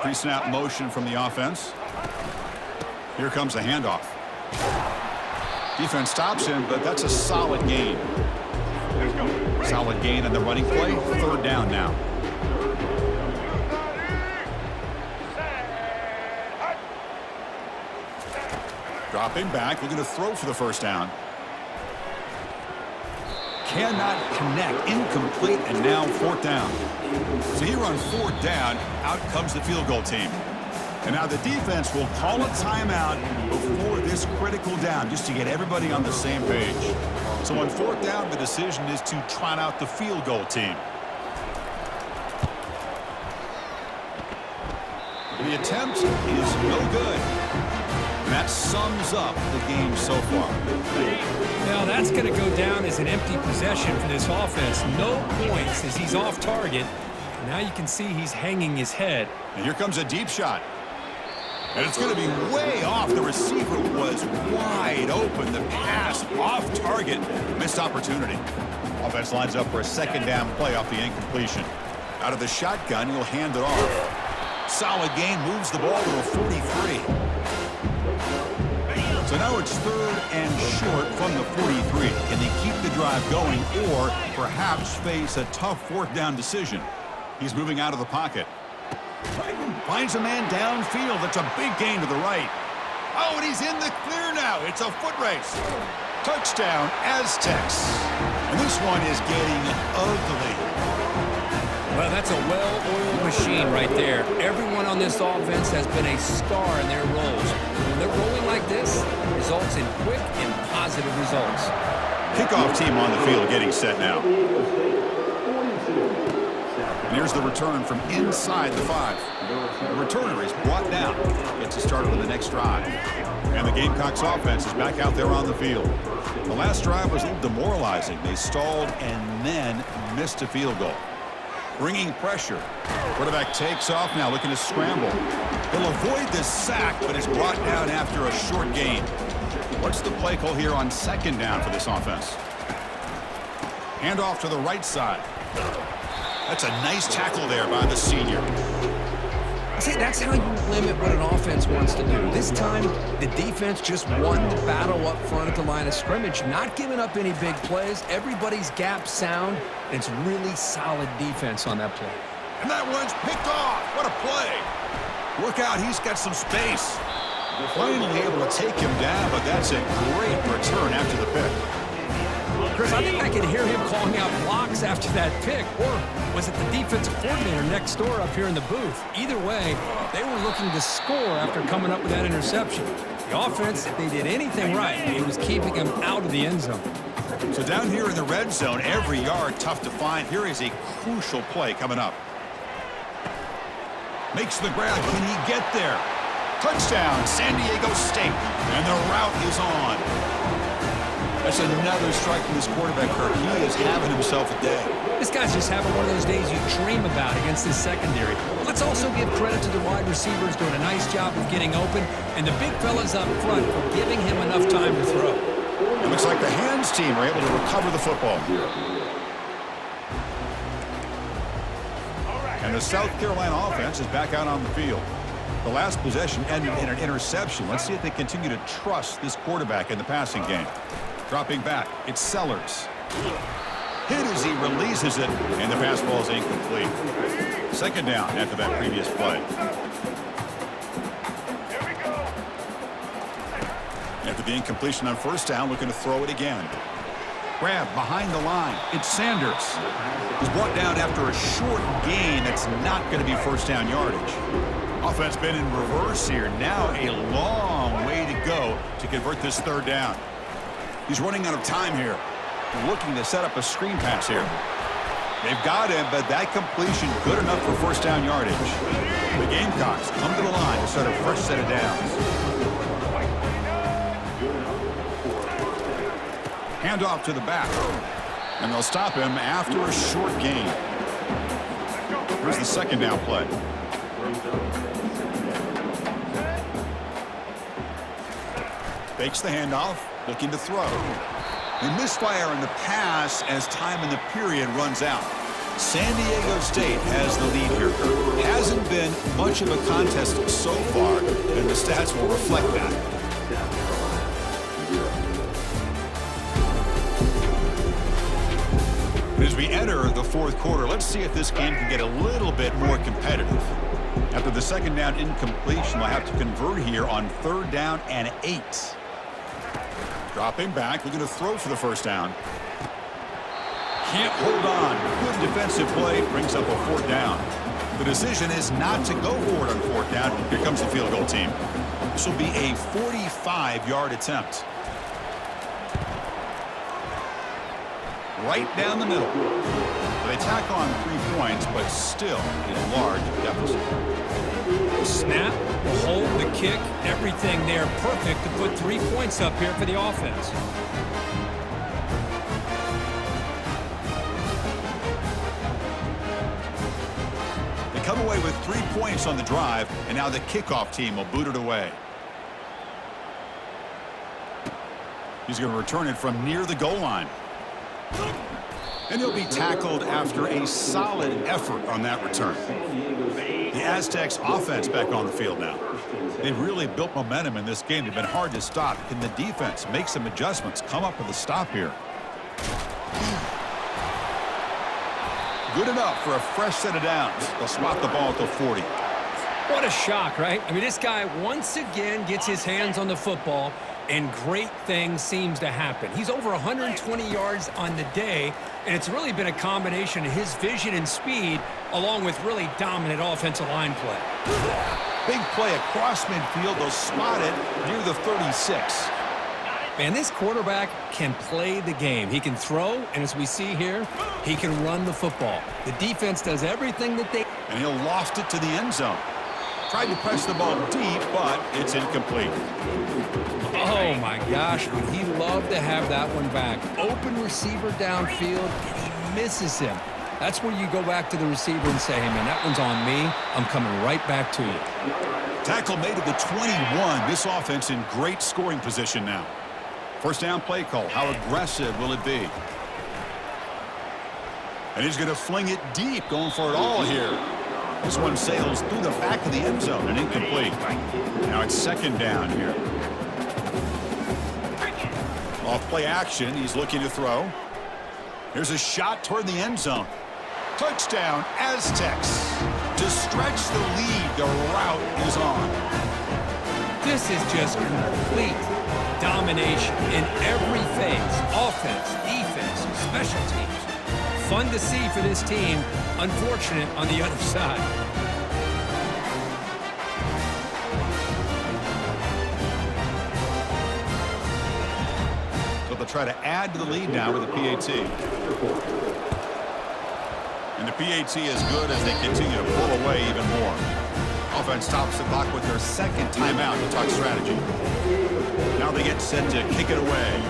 Pre-snap motion from the offense. Here comes the handoff. Defense stops him, but that's a solid gain. Solid gain on the running play. Third down now. Dropping back, looking to throw for the first down. Cannot connect, incomplete, and now fourth down. So here on fourth down, out comes the field goal team. And now the defense will call a timeout before this critical down, just to get everybody on the same page. So on fourth down, the decision is to trot out the field goal team. The attempt is no good. That sums up the game so far. Now that's going to go down as an empty possession for this offense. No points as he's off target. Now you can see he's hanging his head. And here comes a deep shot. And it's going to be way off. The receiver was wide open. The pass off target. Missed opportunity. Offense lines up for a second down play off the incompletion. Out of the shotgun, he'll hand it off. Solid gain, moves the ball to a 43. So now it's third and short from the 43. Can they keep the drive going or perhaps face a tough fourth down decision? He's moving out of the pocket. Finds a man downfield. That's a big gain to the right. Oh, and he's in the clear now. It's a foot race. Touchdown, Aztecs. And this one is getting ugly. Well, that's a well-oiled machine right there. Everyone on this offense has been a star in their roles. When they're rolling like this, it results in quick and positive results. Kickoff team on the field getting set now. And here's the return from inside the 5. The returner is brought down. Gets to start with the next drive. And the Gamecocks offense is back out there on the field. The last drive was a little demoralizing. They stalled and then missed a field goal. Bringing pressure. Quarterback takes off now, looking to scramble. He'll avoid this sack, but is brought down after a short gain. What's the play call here on second down for this offense? Handoff to the right side. That's a nice tackle there by the senior. See, that's how you limit what an offense wants to do. This time, the defense just won the battle up front at the line of scrimmage, not giving up any big plays. Everybody's gap sound, and it's really solid defense on that play. And that one's picked off. What a play. Look out, he's got some space. Finally able to take him down, but that's a great return after the pick. Chris, I think I can hear him calling out blocks after that pick, or was it the defensive coordinator next door up here in the booth? Either way, they were looking to score after coming up with that interception. The offense, if they did anything right, it was keeping him out of the end zone. So down here in the red zone, every yard tough to find. Here is a crucial play coming up. Makes the grab. Can he get there? Touchdown, San Diego State. And the route is on. That's another strike from this quarterback, Kirk. He is having himself a day. This guy's just having one of those days you dream about against this secondary. Let's also give credit to the wide receivers doing a nice job of getting open, and the big fellas up front for giving him enough time to throw. It looks like the hands team are able to recover the football. And the South Carolina offense is back out on the field. The last possession ended in an interception. Let's see if they continue to trust this quarterback in the passing game. Dropping back, it's Sellers. Hit as he releases it, and the pass ball is incomplete. Second down after that previous play. After the incompletion on first down, looking to throw it again. Grab behind the line. It's Sanders. He's brought down after a short gain that's not going to be first down yardage. Offense been in reverse here. Now a long way to go to convert this third down. He's running out of time here. Looking to set up a screen pass here. They've got him, but that completion good enough for first down yardage. The Gamecocks come to the line to start a fresh set of downs. Handoff to the back. And they'll stop him after a short gain. Here's the second down play. Fakes the handoff, looking to throw. They misfire in the pass as time in the period runs out. San Diego State has the lead here. Hasn't been much of a contest so far, and the stats will reflect that. As we enter the fourth quarter, let's see if this game can get a little bit more competitive. After the second down incompletion, they'll have to convert here on third down and 8. Dropping back, looking to throw for the first down. Can't hold on. Good defensive play, brings up a fourth down. The decision is not to go for it on fourth down. Here comes the field goal team. This will be a 45-yard attempt. Right down the middle. They tack on 3 points, but still a large deficit. The snap, the hold, the kick, everything there perfect to put 3 points up here for the offense. They come away with 3 points on the drive, and now the kickoff team will boot it away. He's going to return it from near the goal line. And he'll be tackled after a solid effort on that return. The Aztecs offense back on the field now. They've really built momentum in this game. They've been hard to stop. Can the defense make some adjustments, come up with a stop here? Good enough for a fresh set of downs. They'll spot the ball at the 40. What a shock, right? I mean, this guy once again gets his hands on the football, and great things seems to happen. He's over 120 yards on the day, and it's really been a combination of his vision and speed along with really dominant offensive line play. Big play across midfield. They'll spot it near the 36. Man, this quarterback can play the game. He can throw, and as we see here, he can run the football. The defense does everything that they... And he'll loft it to the end zone. Tried to press the ball deep, but it's incomplete. Oh, my gosh, would he love to have that one back. Open receiver downfield, and he misses him. That's where you go back to the receiver and say, hey, man, that one's on me. I'm coming right back to you. Tackle made at the 21. This offense in great scoring position now. First down play call. How aggressive will it be? And he's going to fling it deep, going for it all here. This one sails through the back of the end zone and incomplete. Now it's second down here. Off play action, he's looking to throw. Here's a shot toward the end zone. Touchdown, Aztecs. To stretch the lead, the route is on. This is just complete domination in every phase. Offense, defense, special teams. Fun to see for this team. Unfortunate on the other side. So they'll try to add to the lead now with a PAT. And the PAT is good as they continue to pull away even more. Offense stops the clock with their second timeout to talk strategy. Now they get set to kick it away.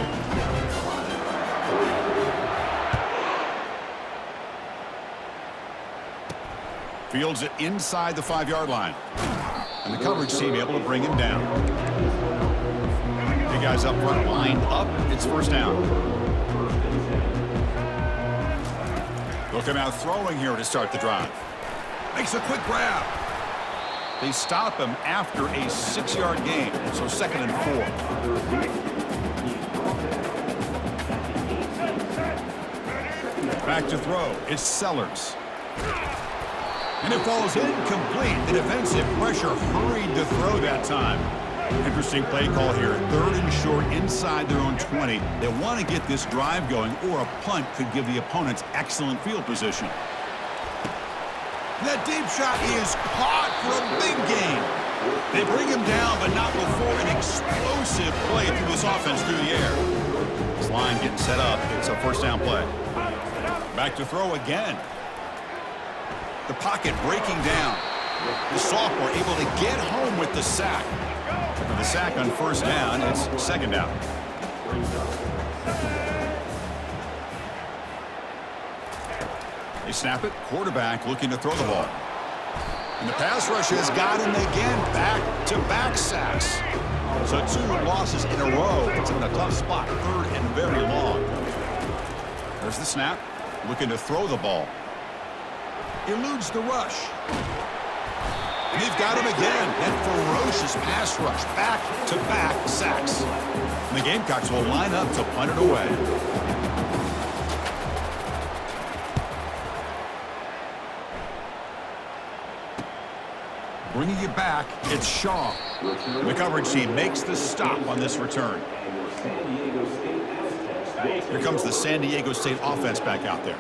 Fields it inside the 5-yard line. And the coverage team able to bring him down. The guys up front lined up. It's first down. Looking out throwing here to start the drive. Makes a quick grab. They stop him after a 6-yard gain. So second and 4. Back to throw. It's Sellers. And it falls incomplete. The defensive pressure hurried to throw that time. Interesting play call here. Third and short inside their own 20. They want to get this drive going, or a punt could give the opponents excellent field position. That deep shot is caught for a big gain. They bring him down, but not before an explosive play through this offense through the air. This line getting set up. It's a first down play. Back to throw again. The pocket breaking down. The sophomore able to get home with the sack. After the sack on first down, it's second down. They snap it. Quarterback looking to throw the ball. And the pass rush has got him again. Back-to-back sacks. So 2 losses in a row. It's in a tough spot. Third and very long. There's the snap. Looking to throw the ball. Eludes the rush. And they've got him again. That ferocious pass rush. Back-to-back sacks. And the Gamecocks will line up to punt it away. Bringing it back, it's Shaw. The coverage team makes the stop on this return. Here comes the San Diego State offense back out there.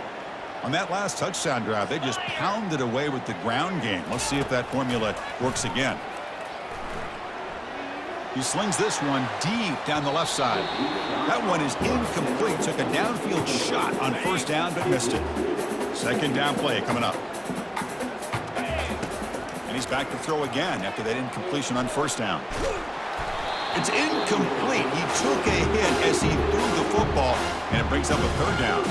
On that last touchdown drive, they just pounded away with the ground game. Let's see if that formula works again. He slings this one deep down the left side. That one is incomplete. Took a downfield shot on first down, but missed it. Second down play coming up. And he's back to throw again after that incompletion on first down. It's incomplete. He took a hit as he threw the football, and it brings up a third down.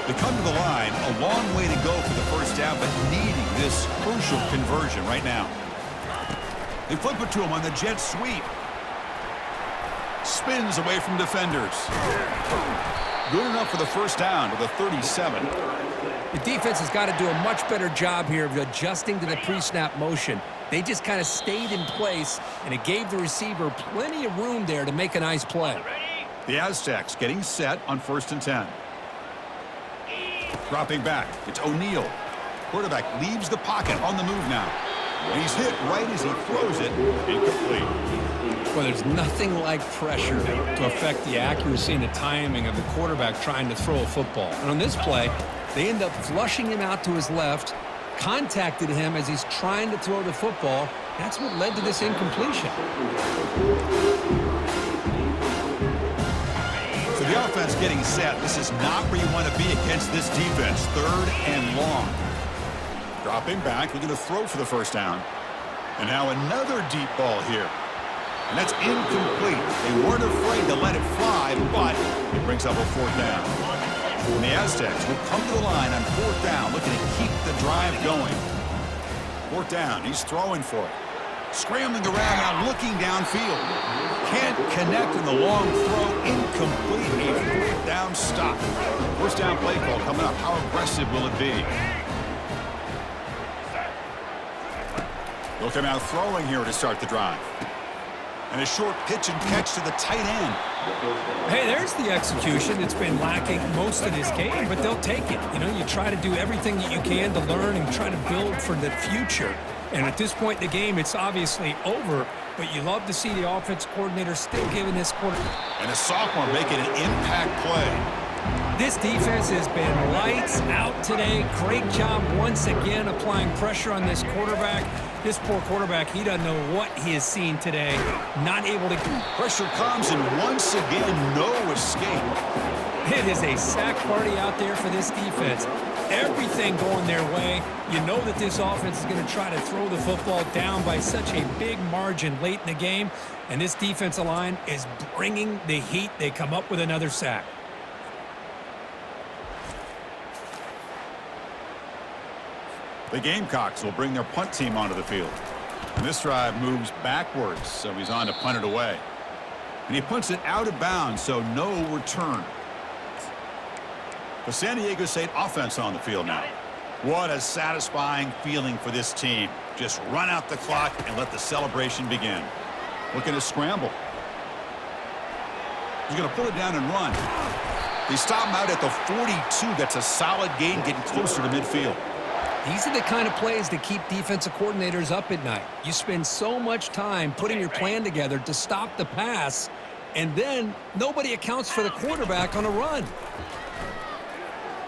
They come to the line, a long way to go for the first down, but needing this crucial conversion right now. They flip it to him on the jet sweep. Spins away from defenders. Good enough for the first down to the 37. The defense has got to do a much better job here of adjusting to the pre-snap motion. They just kind of stayed in place, and it gave the receiver plenty of room there to make a nice play. The Aztecs getting set on first and 10. Dropping back, it's O'Neal. Quarterback leaves the pocket on the move now. And he's hit right as he throws it. Incomplete. Well, there's nothing like pressure to affect the accuracy and the timing of the quarterback trying to throw a football. And on this play, they end up flushing him out to his left, contacted him as he's trying to throw the football. That's what led to this incompletion. offense getting set. This is not where you want to be against this defense. 3rd and long. Dropping back, looking to throw for the first down. And now another deep ball here. And that's incomplete. They weren't afraid to let it fly, but it brings up a 4th down. And the Aztecs will come to the line on 4th down, looking to keep the drive going. 4th down, he's throwing for it. Scrambling around now, looking downfield. Can't connect in the long throw. Incomplete. A 4th down stop. First down play call coming up. How aggressive will it be? They'll come out throwing here to start the drive. And a short pitch and catch to the tight end. Hey, there's the execution. It's been lacking most of this game, but they'll take it. You know, you try to do everything that you can to learn and try to build for the future. And at this point in the game, it's obviously over, but you love to see the offense coordinator still giving this quarter. And a sophomore making an impact play. This defense has been lights out today. Great job once again applying pressure on this quarterback. This poor quarterback, he doesn't know what he has seen today. Not able to... Pressure comes, and once again, no escape. It is a sack party out there for this defense. Everything going their way. You know that this offense is going to try to throw the football down by such a big margin late in the game. And this defensive line is bringing the heat. They come up with another sack. The Gamecocks will bring their punt team onto the field. And this drive moves backwards, so he's on to punt it away. And he punts it out of bounds, so no return. The San Diego State offense on the field now. What a satisfying feeling for this team. Just run out the clock and let the celebration begin. Looking to scramble. He's going to pull it down and run. They stop him out at the 42. That's a solid gain, getting closer to midfield. These are the kind of plays that keep defensive coordinators up at night. You spend so much time putting your plan together to stop the pass, and then nobody accounts for the quarterback on a run.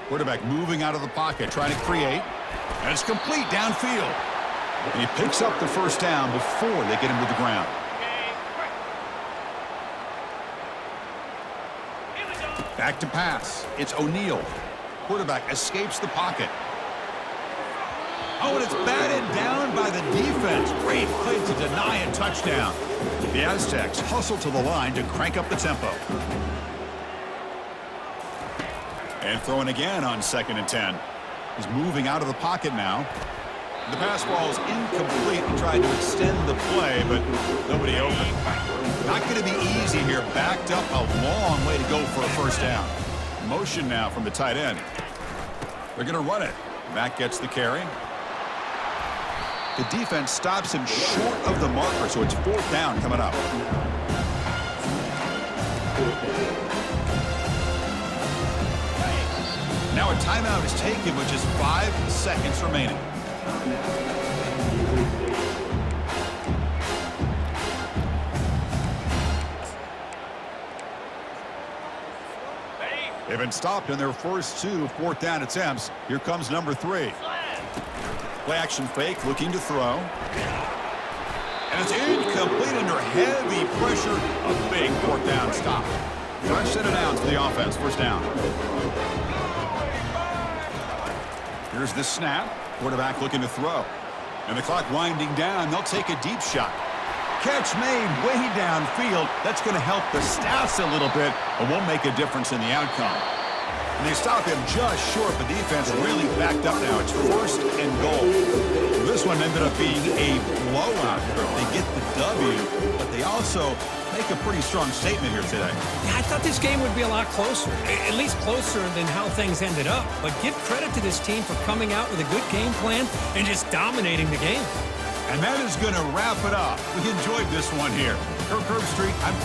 Quarterback moving out of the pocket, trying to create. And it's complete downfield. And he picks up the first down before they get him to the ground. Back to pass. It's O'Neal. Quarterback escapes the pocket. Oh, and it's batted down by the defense. Great play to deny a touchdown. The Aztecs hustle to the line to crank up the tempo. And throwing again on 2nd and 10. He's moving out of the pocket now. The pass ball is incomplete. He tried to extend the play, but nobody open. Not going to be easy here. Backed up a long way to go for a first down. Motion now from the tight end. They're going to run it. Matt gets the carry. The defense stops him short of the marker, so it's 4th down coming up. Now a timeout is taken with just 5 seconds remaining. They've been stopped in their first 2 4th down attempts. Here comes number 3. Play action fake, looking to throw. And it's incomplete under heavy pressure. A big 4th down stop. Fresh set of downs for the offense. First down. Here's the snap. Quarterback looking to throw. And the clock winding down. They'll take a deep shot. Catch made way downfield. That's going to help the Staffs a little bit, but won't make a difference in the outcome. And they stop him just short. The defense really backed up now. It's 1st and goal. This one ended up being a blowout. They get the W, but they also make a pretty strong statement here today. Yeah, I thought this game would be a lot closer, at least closer than how things ended up. But give credit to this team for coming out with a good game plan and just dominating the game. And that is going to wrap it up. We enjoyed this one here. Kirk Herbstreit, I'm Chris